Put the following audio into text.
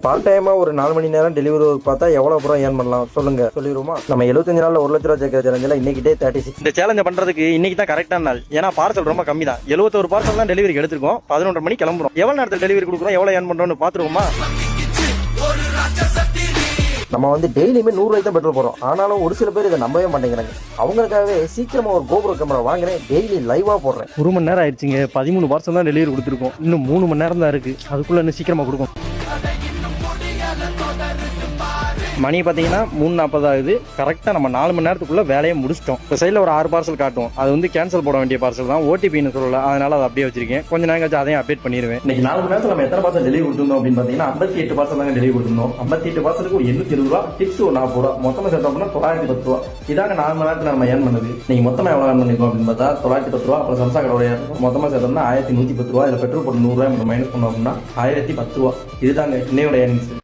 Part டைமா ஒரு 4 மணி நேரம் டெலிவரி ஒர்க் பார்த்தா எவ்வளவு ப்ரோ ஏர்ன் பண்ணலாம் சொல்லுங்க, சொல்லிடுவோமா? நம்ம 75 நாள்ல 1 லட்ச ரூபா சேர்க்கிற சேலஞ்சில் இன்னைக்கு டே 36. இந்த சேலஞ்சை பண்றதுக்கு இன்னைக்கு தான் கரெக்டான நாள். ஏன்னா பார்சல் ரொம்ப கம்மி தான். 71 பார்சல் தான் டெலிவரி எடுத்துருக்கோம். 11:30 மணிக்கு கிளம்புறோம். எவ்வளவு நேரத்தில் டெலிவரி கொடுக்குறோம், எவ்வளவு ஏர்ன் பண்றோம்னு பாத்துருவோமா? நம்ம வந்து டெய்லியுமே 100 ரூபாய்க்கு தான் பெட்ரோல் போறோம். ஆனாலும் ஒரு சில பேர் இதை நம்பவே மாட்டேங்கிறாங்க. அவங்களுக்காகவே சீக்கிரமா ஒரு கோபுர கேமரா வாங்குறேன், டெய்லி லைவா போடுறேன். 1 மணி நேரம் ஆயிடுச்சுங்க. 13 பார்சல் தான் டெலிவரி கொடுத்துருக்கோம். இன்னும் 3 மணி நேரம் தான் இருக்கு. அதுக்குள்ள இன்னும் சீக்கிரமா கொடுக்கும். மணி பார்த்தீங்கன்னா 3:40 ஆகுது. கரெக்டாக நம்ம 4 மணி நேரத்துக்குள்ள வேலையை முடிச்சிட்டோம். இப்போ சைடில் ஒரு 6 பார்சல் காட்டும். அது வந்து கேன்சல் போட வேண்டிய பார்சல் தான். ஓடிபின்னு சொல்லல, அதனால அதை அப்படியே வச்சிருக்கேன். கொஞ்ச நேரம் கழிச்சு அதையும் அப்டேட் பண்ணிடுவேன். இன்னைக்கு 4 மணி நேரத்தில் நம்ம எத்தனை பார்சல் டெலிவரி கொடுத்துருந்தோம் அப்படின்னு பார்த்தீங்கன்னா 58 பார்சல் தாங்க டெலிவரி கொடுத்துருந்தோம். 58 பார்சலுக்கு 820 ரூபா, டிப்ஸ் ஒரு 40 ரூபா, மொத்தமாக சேர்த்தோம்னா 910 ரூபா. இதாங்க 4 மணி நேரத்தில் நம்ம ஏர்ன் பண்ணது. நீங்க மொத்தமாக எவ்வளோ ஏர்ன் பண்ணிருக்கோம் அப்படின்னு பார்த்தா 910 ரூபா. அப்புறம் சம்சா கடோட மொத்தமாக சேர்த்தோம்னா 1110 ரூபா. இதில் பெட்ரோல் போட்டு 100 ரூபாய் மைனஸ் பண்ணோம் அப்படின்னா 1010 ரூபா. இதுதாங்க இன்னையோட ஏர்னிங்ஸ்.